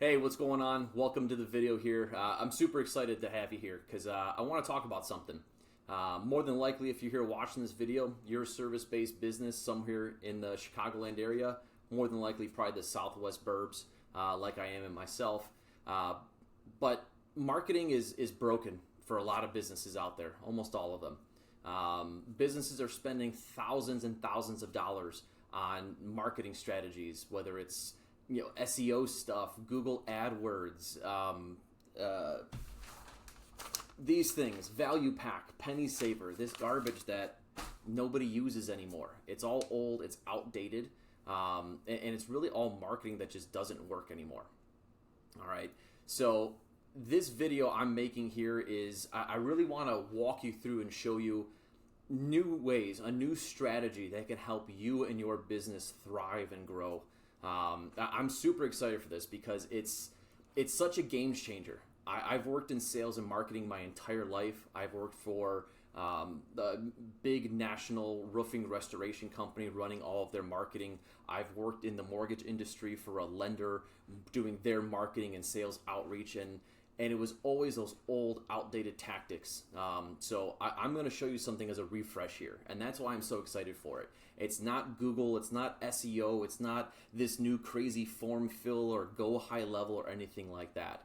Hey, what's going on? Welcome to the video here. I'm super excited to have you here because I want to talk about something. More than likely, if you're here watching this video, you're a service-based business somewhere in the Chicagoland area, more than likely probably the Southwest burbs, like I am in myself. But marketing is broken for a lot of businesses out there, almost all of them. Businesses are spending thousands and thousands of dollars on marketing strategies, whether it's SEO stuff, Google AdWords, these things, value pack, penny saver, this garbage that nobody uses anymore. It's all old, it's outdated, and it's really all marketing that just doesn't work anymore. All right, so this video I'm making here is I really want to walk you through and show you new ways, a new strategy that can help you and your business thrive and grow. I'm super excited for this because it's such a game changer. I've worked in sales and marketing my entire life. I've worked for the big national roofing restoration company running all of their marketing. I've worked in the mortgage industry for a lender doing their marketing and sales outreach, and it was always those old, outdated tactics. So I'm going to show you something as a refresh here, and that's why I'm so excited for it. It's not Google, it's not SEO, it's not this new crazy form fill or go high level or anything like that.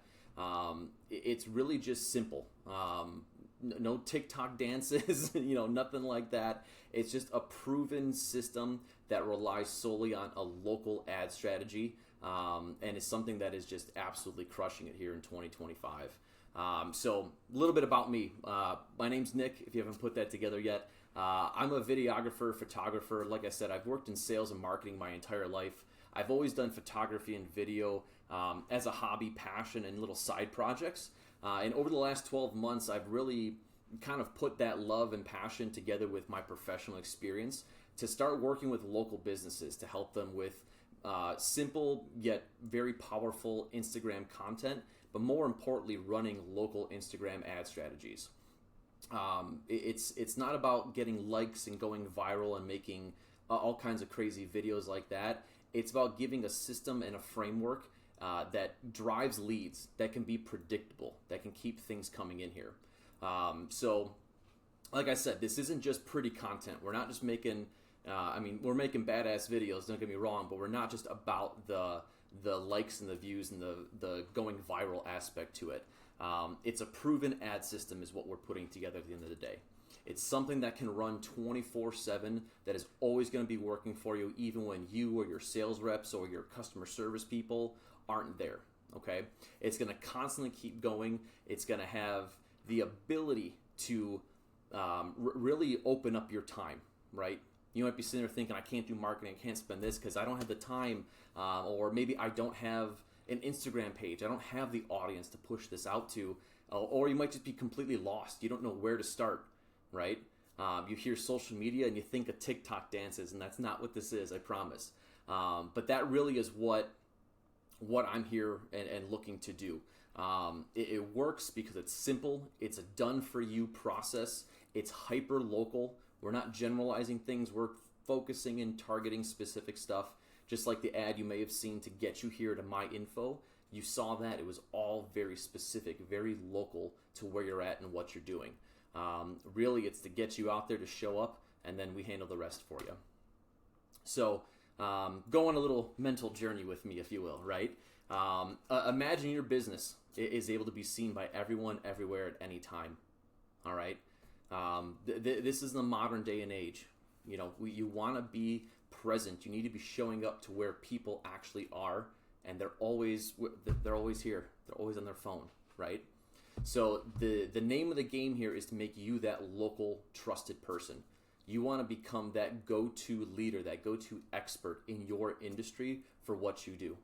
It's really just simple. No TikTok dances, nothing like that. It's just a proven system that relies solely on a local ad strategy. And it's something that is just absolutely crushing it here in 2025. So a little bit about me. My name's Nick, if you haven't put that together yet. I'm a videographer, photographer. Like I said, I've worked in sales and marketing my entire life. I've always done photography and video as a hobby, passion, and little side projects. And over the last 12 months, I've really kind of put that love and passion together with my professional experience to start working with local businesses to help them with simple yet very powerful Instagram content, but more importantly, running local Instagram ad strategies. It's not about getting likes and going viral and making all kinds of crazy videos like that. It's about giving a system and a framework that drives leads, that can be predictable, that can keep things coming in here. So, like I said, this isn't just pretty content. We're not just making we're making badass videos, don't get me wrong, but we're not just about the likes and the views and the going viral aspect to it. It's a proven ad system is what we're putting together at the end of the day. It's something that can run 24/7, that is always going to be working for you even when you or your sales reps or your customer service people aren't there, okay? It's going to constantly keep going. It's going to have the ability to really open up your time, right? You might be sitting there thinking, I can't do marketing, I can't spend this because I don't have the time, or maybe I don't have an Instagram page, I don't have the audience to push this out to, or you might just be completely lost. You don't know where to start, right? You hear social media and you think of TikTok dances, and that's not what this is, I promise. But that really is what I'm here and looking to do. It works because it's simple, it's a done-for-you process, it's hyper-local. We're not generalizing things. We're focusing and targeting specific stuff. Just like the ad you may have seen to get you here to my info, you saw that. It was all very specific, very local to where you're at and what you're doing. Really, it's to get you out there to show up, and then we handle the rest for you. So go on a little mental journey with me, if you will, right? Imagine your business is able to be seen by everyone, everywhere, at any time, all right? This is the modern day and age. You want to be present. You need to be showing up to where people actually are, and they're always here. They're always on their phone, right? So the name of the game here is to make you that local trusted person. You want to become that go-to leader, that go-to expert in your industry for what you do.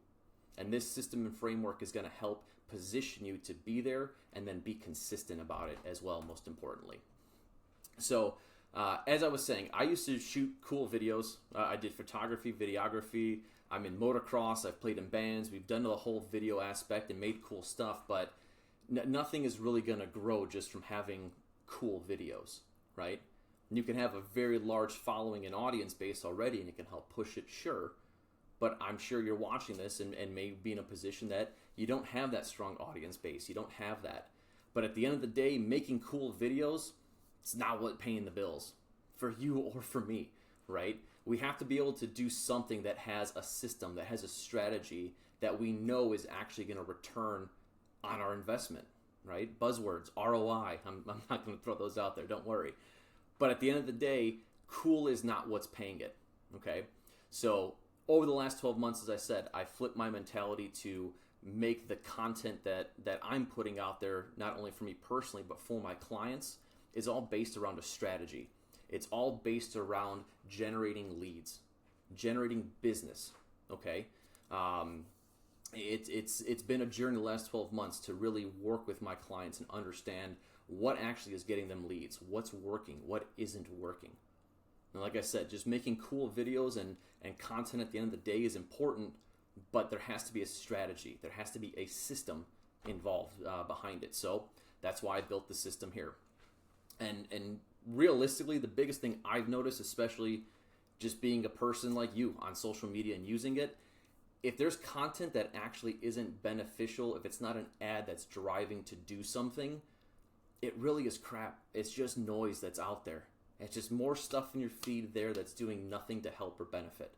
And this system and framework is going to help position you to be there and then be consistent about it as well, most importantly. So, as I was saying, I used to shoot cool videos. I did photography, videography. I'm in motocross. I've played in bands. We've done the whole video aspect and made cool stuff, but nothing is really going to grow just from having cool videos, right? And you can have a very large following and audience base already, and you can help push it, sure. but I'm sure you're watching this and may be in a position that you don't have that strong audience base. You don't have that. But at the end of the day, making cool videos, it's not what paying the bills for you or for me, right? We have to be able to do something that has a system, that has a strategy that we know is actually going to return on our investment, right? Buzzwords, ROI. I'm not going to throw those out there, don't worry. But at the end of the day, cool is not what's paying it, okay? So over the last 12 months, as I said, I flipped my mentality to make the content that I'm putting out there, not only for me personally, but for my clients, is all based around a strategy. It's all based around generating leads, generating business, okay? It's been a journey the last 12 months to really work with my clients and understand what actually is getting them leads, what's working, what isn't working. And like I said, just making cool videos and content at the end of the day is important, but there has to be a strategy. There has to be a system involved behind it. So that's why I built the system here. And realistically, the biggest thing I've noticed, especially just being a person like you on social media and using it, if there's content that actually isn't beneficial, if it's not an ad that's driving to do something, it really is crap. It's just noise that's out there. It's just more stuff in your feed there that's doing nothing to help or benefit.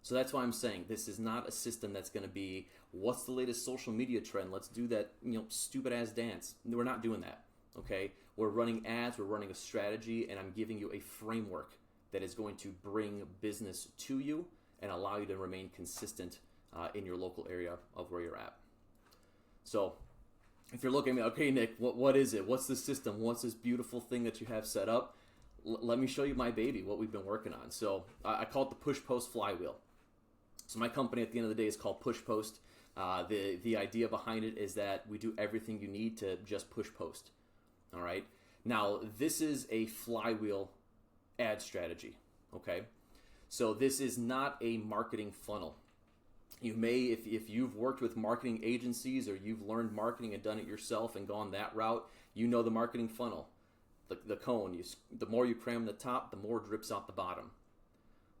So that's why I'm saying this is not a system that's going to be, what's the latest social media trend? Let's do that, stupid ass dance. We're not doing that, okay? We're running ads, we're running a strategy, and I'm giving you a framework that is going to bring business to you and allow you to remain consistent in your local area of where you're at. So if you're looking at me, okay, Nick, what is it? What's the system? What's this beautiful thing that you have set up? Let me show you my baby, what we've been working on. So I call it the Pushpost Flywheel. So my company at the end of the day is called Pushpost. The idea behind it is that we do everything you need to just push post. All right. Now this is a flywheel ad strategy. Okay. So this is not a marketing funnel. You may, if you've worked with marketing agencies or you've learned marketing and done it yourself and gone that route, you know the marketing funnel, the cone. The more you cram the top, the more drips out the bottom.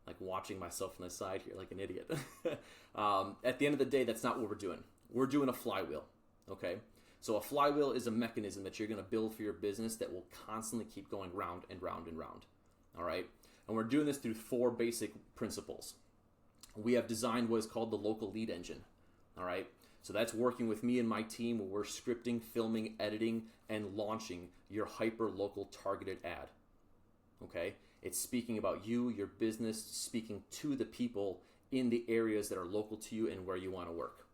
Like watching myself on the side here like an idiot. At the end of the day, that's not what we're doing. We're doing a flywheel, okay? So a flywheel is a mechanism that you're going to build for your business that will constantly keep going round and round and round, all right? And we're doing this through 4 basic principles. We have designed what is called the local lead engine, all right? So that's working with me and my team where we're scripting, filming, editing, and launching your hyper-local targeted ad, okay? It's speaking about you, your business, speaking to the people in the areas that are local to you and where you want to work.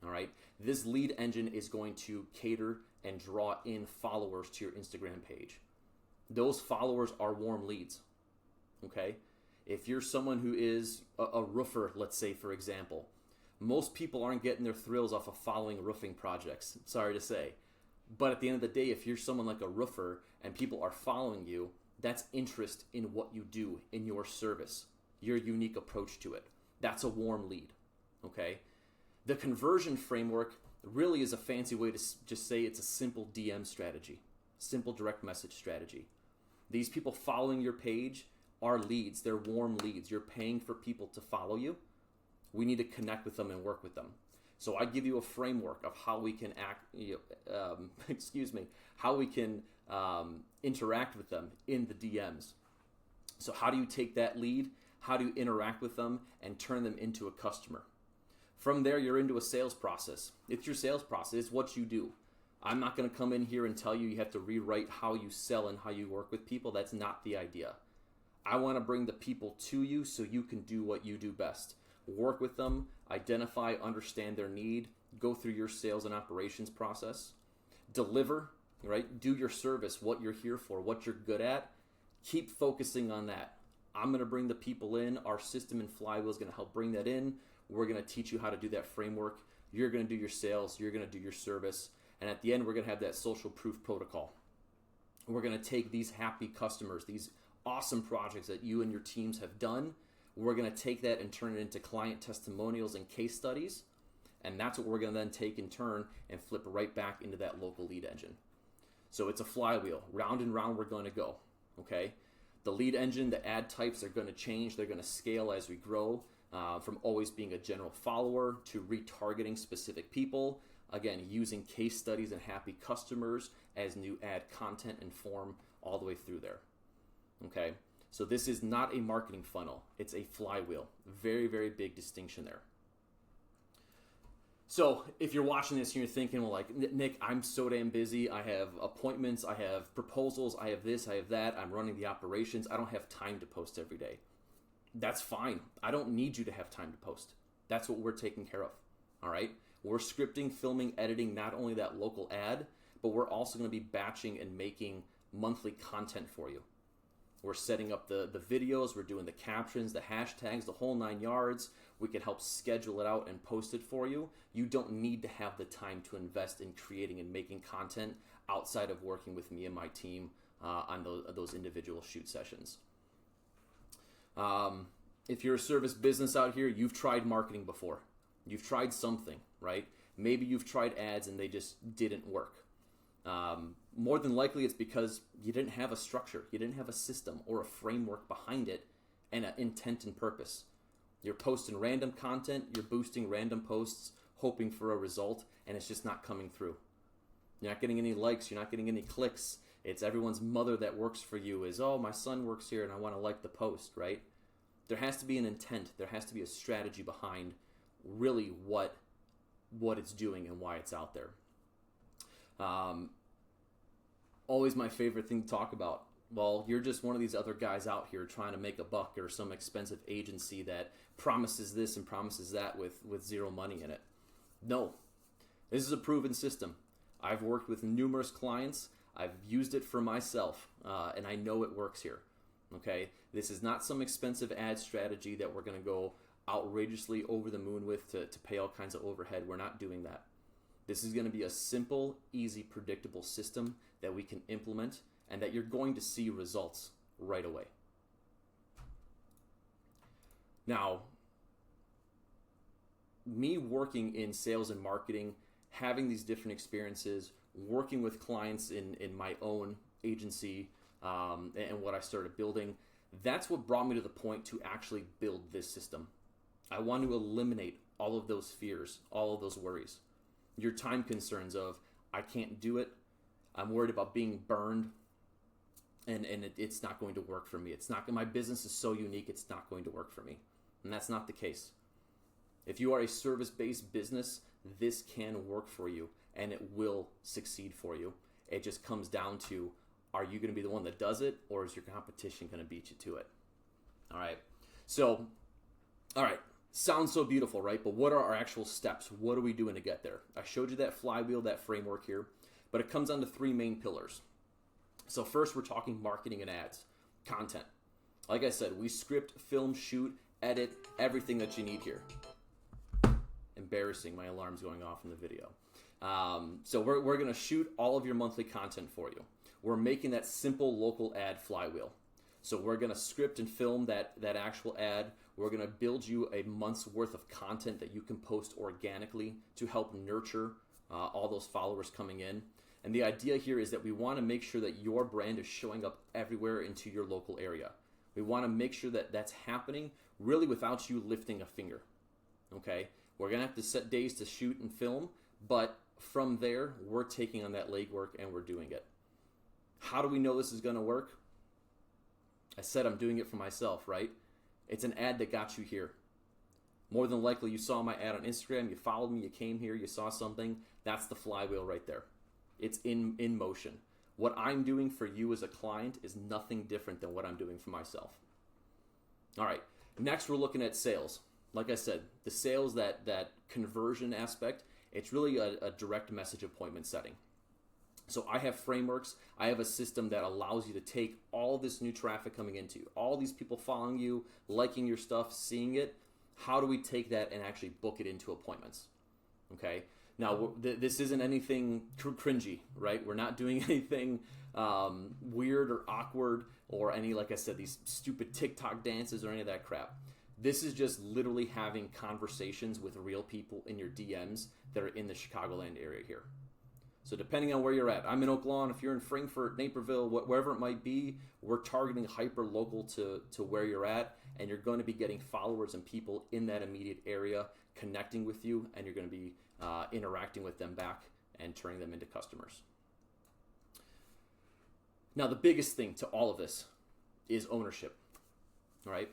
All right. This lead engine is going to cater and draw in followers to your Instagram page. Those followers are warm leads. Okay. If you're someone who is a roofer, let's say, for example, most people aren't getting their thrills off of following roofing projects. Sorry to say. But at the end of the day, if you're someone like a roofer and people are following you, that's interest in what you do, in your service, your unique approach to it. That's a warm lead, okay? The conversion framework really is a fancy way to just say it's a simple DM strategy, simple direct message strategy. These people following your page are leads. They're warm leads. You're paying for people to follow you. We need to connect with them and work with them. So I give you a framework of how we can how we can interact with them in the DMs. So how do you take that lead? How do you interact with them and turn them into a customer? From there, you're into a sales process. It's your sales process. It's what you do. I'm not going to come in here and tell you have to rewrite how you sell and how you work with people. That's not the idea. I want to bring the people to you so you can do what you do best. Work with them, identify, understand their need, go through your sales and operations process, deliver, right? Do your service, what you're here for, what you're good at. Keep focusing on that. I'm going to bring the people in. Our system and flywheel is going to help bring that in. We're going to teach you how to do that framework. You're going to do your sales. You're going to do your service. And at the end, we're going to have that social proof protocol. We're going to take these happy customers, these awesome projects that you and your teams have done. We're going to take that and turn it into client testimonials and case studies. And that's what we're going to then take in turn and flip right back into that local lead engine. So it's a flywheel. Round and round we're going to go, okay? The lead engine, the ad types are going to change. They're going to scale as we grow. from always being a general follower to retargeting specific people. Again, using case studies and happy customers as new ad content and form all the way through there. Okay, so this is not a marketing funnel. It's a flywheel. Very, very big distinction there. So if you're watching this and you're thinking, well, like, Nick, I'm so damn busy. I have appointments, I have proposals, I have this, I have that. I'm running the operations. I don't have time to post every day. That's fine. I don't need you to have time to post. That's what we're taking care of. All right. We're scripting, filming, editing, not only that local ad, but we're also going to be batching and making monthly content for you. We're setting up the videos, we're doing the captions, the hashtags, the whole 9 yards. We can help schedule it out and post it for you. You don't need to have the time to invest in creating and making content outside of working with me and my team on those individual shoot sessions. If you're a service business out here, you've tried marketing before. You've tried something, right? Maybe you've tried ads and they just didn't work. More than likely it's because you didn't have a structure, you didn't have a system or a framework behind it and an intent and purpose. You're posting random content, you're boosting random posts, hoping for a result, and it's just not coming through. You're not getting any likes, you're not getting any clicks. It's everyone's mother that works for you is, oh, my son works here and I want to like the post, right? There has to be an intent, there has to be a strategy behind really what it's doing and why it's out there. Always my favorite thing to talk about. Well, you're just one of these other guys out here trying to make a buck, or some expensive agency that promises this and promises that with zero money in it. No, this is a proven system. I've worked with numerous clients. I've used it for myself, and I know it works here. Okay, this is not some expensive ad strategy that we're going to go outrageously over the moon with to pay all kinds of overhead. We're not doing that. This is going to be a simple, easy, predictable system that we can implement and that you're going to see results right away. Now, me working in sales and marketing, having these different experiences, working with clients in my own agency and what I started building, that's what brought me to the point to actually build this system. I want to eliminate all of those fears, all of those worries. Your time concerns of, I can't do it, I'm worried about being burned, and it's not going to work for me. It's not, my business is so unique, it's not going to work for me. And that's not the case. If you are a service-based business, this can work for you, and it will succeed for you. It just comes down to, are you going to be the one that does it, or is your competition going to beat you to it? All right. So, all right. Sounds so beautiful, right? But what are our actual steps? What are we doing to get there? I showed you that flywheel, that framework here, but it comes down to 3 main pillars. So first, we're talking marketing and ads, content. Like I said, we script, film, shoot, edit, everything that you need here. Embarrassing, my alarm's going off in the video. So we're going to shoot all of your monthly content for you. We're making that simple local ad flywheel. So we're going to script and film that actual ad. We're going to build you a month's worth of content that you can post organically to help nurture all those followers coming in. And the idea here is that we want to make sure that your brand is showing up everywhere into your local area. We want to make sure that that's happening really without you lifting a finger. Okay? We're going to have to set days to shoot and film, but from there, we're taking on that legwork and we're doing it. How do we know this is going to work? I said I'm doing it for myself, right? It's an ad that got you here. More than likely, you saw my ad on Instagram, you followed me, you came here, you saw something. That's the flywheel right there. It's in motion. What I'm doing for you as a client is nothing different than what I'm doing for myself. All right, next we're looking at sales. Like I said, the sales, that conversion aspect, it's really a direct message appointment setting. So I have frameworks, I have a system that allows you to take all this new traffic coming into you, all these people following you, liking your stuff, seeing it. How do we take that and actually book it into appointments? Okay, now this isn't anything cringy, right? We're not doing anything weird or awkward or any, like I said, these stupid TikTok dances or any of that crap. This is just literally having conversations with real people in your DMs that are in the Chicagoland area here. So depending on where you're at, I'm in Oak Lawn, if you're in Frankfort, Naperville, wherever it might be, we're targeting hyper local to where you're at, and you're going to be getting followers and people in that immediate area connecting with you, and you're going to be interacting with them back and turning them into customers. Now, the biggest thing to all of this is ownership. All right?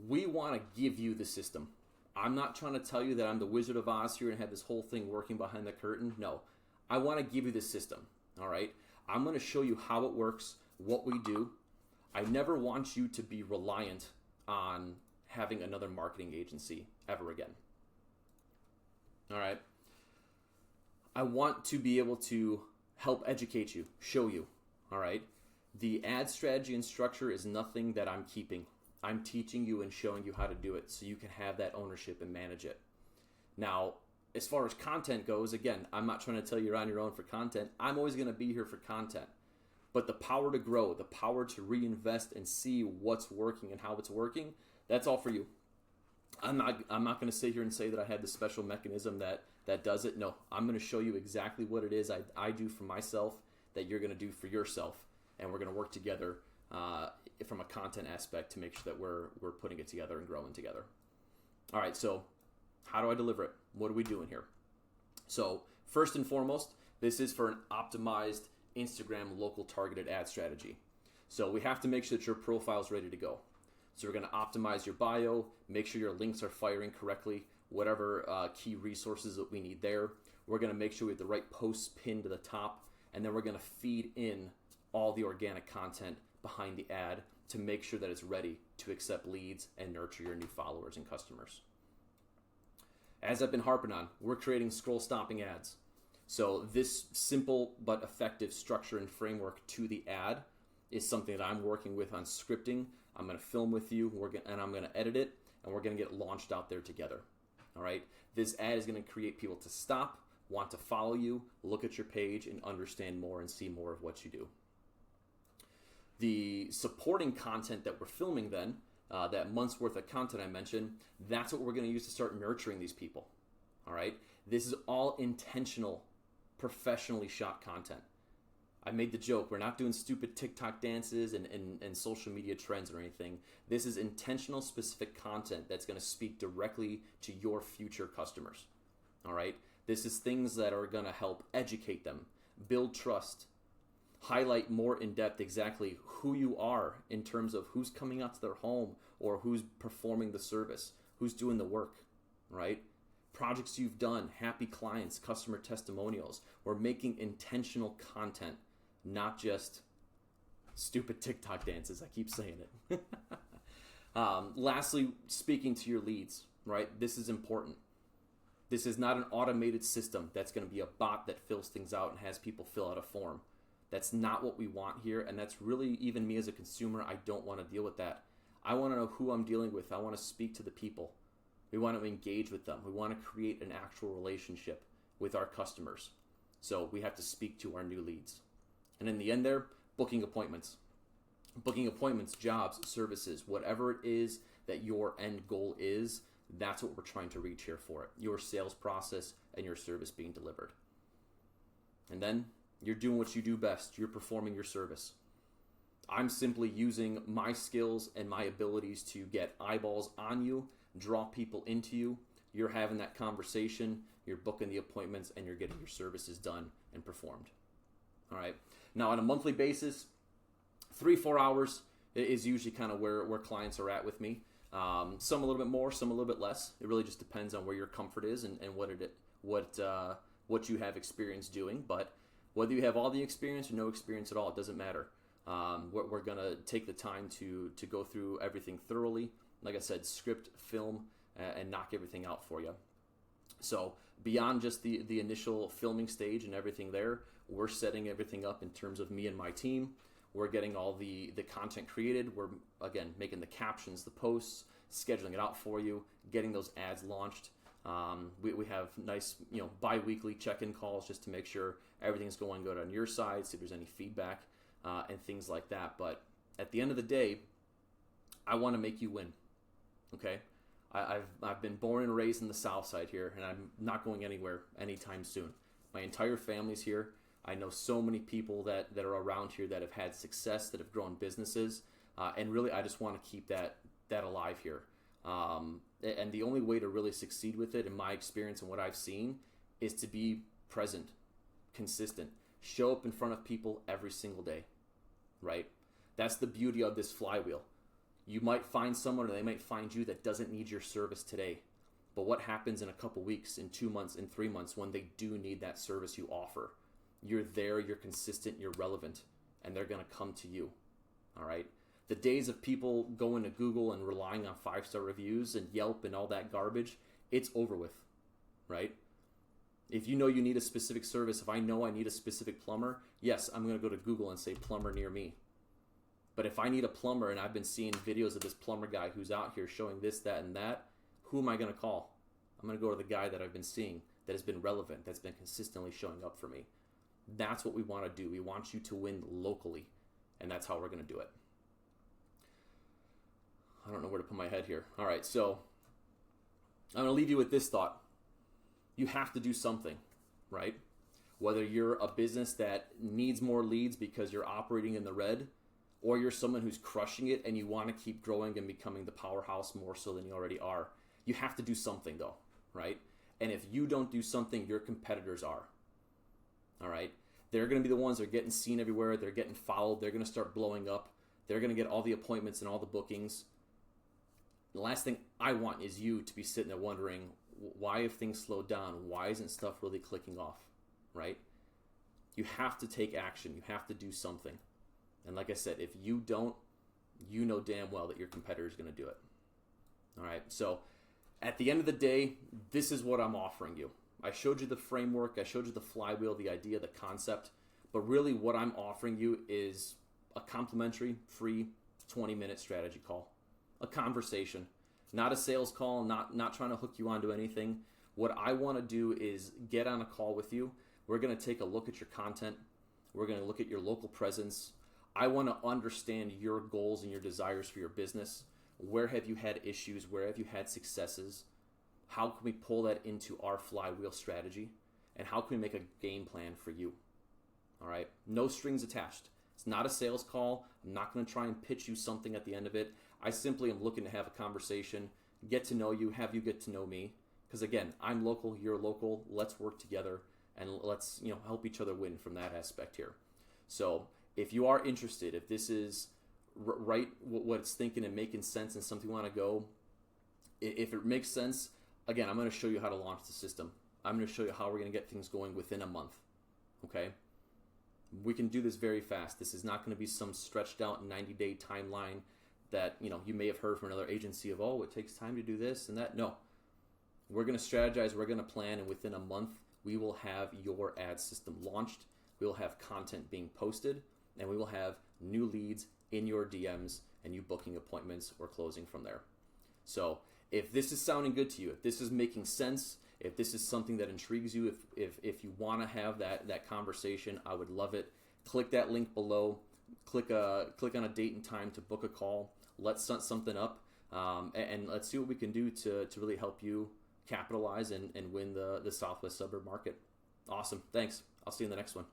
We want to give you the system. I'm not trying to tell you that I'm the Wizard of Oz here and have this whole thing working behind the curtain. No, I want to give you the system. All right? I'm going to show you how it works, what we do. I never want you to be reliant on having another marketing agency ever again. All right? I want to be able to help educate you, show you. All right? The ad strategy and structure is nothing that I'm keeping. I'm teaching you and showing you how to do it so you can have that ownership and manage it. Now, as far as content goes, again, I'm not trying to tell you you're on your own for content. I'm always going to be here for content. But the power to grow, the power to reinvest and see what's working and how it's working, that's all for you. I'm not going to sit here and say that I have this special mechanism that does it. No, I'm going to show you exactly what it is I do for myself that you're going to do for yourself. And we're going to work together from a content aspect to make sure that we're putting it together and growing together. All right, so how do I deliver it? What are we doing here? So first and foremost, this is for an optimized Instagram local targeted ad strategy. So we have to make sure that your profile is ready to go. So we're going to optimize your bio, make sure your links are firing correctly, whatever key resources that we need there. We're going to make sure we have the right posts pinned to the top, and then we're going to feed in all the organic content behind the ad to make sure that it's ready to accept leads and nurture your new followers and customers. As I've been harping on, we're creating scroll stopping ads. So this simple but effective structure and framework to the ad is something that I'm working with on scripting. I'm going to film with you, and I'm going to edit it, and we're going to get it launched out there together. All right? This ad is going to create people to stop, want to follow you, look at your page, and understand more and see more of what you do. The supporting content that we're filming then, that month's worth of content I mentioned, that's what we're going to use to start nurturing these people. All right? This is all intentional, professionally shot content. I made the joke, we're not doing stupid TikTok dances and social media trends or anything. This is intentional, specific content that's going to speak directly to your future customers. All right? This is things that are going to help educate them, build trust, highlight more in depth exactly who you are in terms of who's coming out to their home or who's performing the service, who's doing the work, right? Projects you've done, happy clients, customer testimonials. We're making intentional content, not just stupid TikTok dances. I keep saying it. Lastly, speaking to your leads, right? This is important. This is not an automated system that's going to be a bot that fills things out and has people fill out a form. That's not what we want here, and that's really, even me as a consumer, I don't want to deal with that. I want to know who I'm dealing with. I want to speak to the people. We want to engage with them. We want to create an actual relationship with our customers. So we have to speak to our new leads. And in the end there, booking appointments. Booking appointments, jobs, services, whatever it is that your end goal is, that's what we're trying to reach here for it. Your sales process and your service being delivered. And then you're doing what you do best. You're performing your service. I'm simply using my skills and my abilities to get eyeballs on you, draw people into you. You're having that conversation, you're booking the appointments, and you're getting your services done and performed. All right. Now, on a monthly basis, 3-4 hours is usually kind of where clients are at with me. Some a little bit more, some a little bit less. It really just depends on where your comfort is and what you have experience doing. But whether you have all the experience or no experience at all, it doesn't matter. We're going to take the time to go through everything thoroughly. Like I said, script, film, and knock everything out for you. So beyond just the initial filming stage and everything there, we're setting everything up in terms of me and my team. We're getting all the content created. We're, again, making the captions, the posts, scheduling it out for you, getting those ads launched. We have nice, bi-weekly check-in calls just to make sure everything's going good on your side, see if there's any feedback and things like that. But at the end of the day, I want to make you win, okay? I've been born and raised in the South Side here, and I'm not going anywhere anytime soon. My entire family's here. I know so many people that are around here that have had success, that have grown businesses, and really I just want to keep that that alive here. And the only way to really succeed with it, in my experience and what I've seen, is to be present, consistent, show up in front of people every single day, right? That's the beauty of this flywheel. You might find someone, or they might find you, that doesn't need your service today. But what happens in a couple weeks, in 2 months, in 3 months, when they do need that service you offer? You're there, you're consistent, you're relevant, and they're going to come to you, all right? The days of people going to Google and relying on 5-star reviews and Yelp and all that garbage, it's over with, right? If you know you need a specific service, if I know I need a specific plumber, yes, I'm going to go to Google and say plumber near me. But if I need a plumber and I've been seeing videos of this plumber guy who's out here showing this, that, and that, who am I going to call? I'm going to go to the guy that I've been seeing, that has been relevant, that's been consistently showing up for me. That's what we want to do. We want you to win locally, and that's how we're going to do it. I don't know where to put my head here. All right, so I'm going to leave you with this thought. You have to do something, right? Whether you're a business that needs more leads because you're operating in the red, or you're someone who's crushing it and you want to keep growing and becoming the powerhouse more so than you already are. You have to do something though, right? And if you don't do something, your competitors are. All right? They're going to be the ones that are getting seen everywhere. They're getting followed. They're going to start blowing up. They're going to get all the appointments and all the bookings. The last thing I want is you to be sitting there wondering, why have things slowed down? Why isn't stuff really clicking off, right? You have to take action. You have to do something. And like I said, if you don't, you know damn well that your competitor is going to do it. All right, so at the end of the day, this is what I'm offering you. I showed you the framework, I showed you the flywheel, the idea, the concept, but really what I'm offering you is a complimentary, free 20-minute strategy call, a conversation, not a sales call, not trying to hook you onto anything. What I want to do is get on a call with you. We're going to take a look at your content. We're going to look at your local presence. I want to understand your goals and your desires for your business. Where have you had issues? Where have you had successes? How can we pull that into our flywheel strategy? And how can we make a game plan for you? All right, no strings attached. It's not a sales call. I'm not going to try and pitch you something at the end of it. I simply am looking to have a conversation, get to know you, have you get to know me. Because again, I'm local, you're local. Let's work together and let's help each other win from that aspect here. So if you are interested, if this is right, what it's thinking and making sense and something you want to go, if it makes sense, again, I'm going to show you how to launch the system. I'm going to show you how we're going to get things going within a month. Okay? We can do this very fast. This is not going to be some stretched out 90-day timeline that you may have heard from another agency of, oh, it takes time to do this and that. No. We're going to strategize, we're going to plan, and within a month, we will have your ad system launched. We will have content being posted, and we will have new leads in your DMs and you booking appointments or closing from there. So if this is sounding good to you, if this is making sense, if this is something that intrigues you, if you want to have that conversation, I would love it. Click that link below. Click on a date and time to book a call. Let's set something up, and let's see what we can do to really help you capitalize and win the Southwest suburb market. Awesome. Thanks. I'll see you in the next one.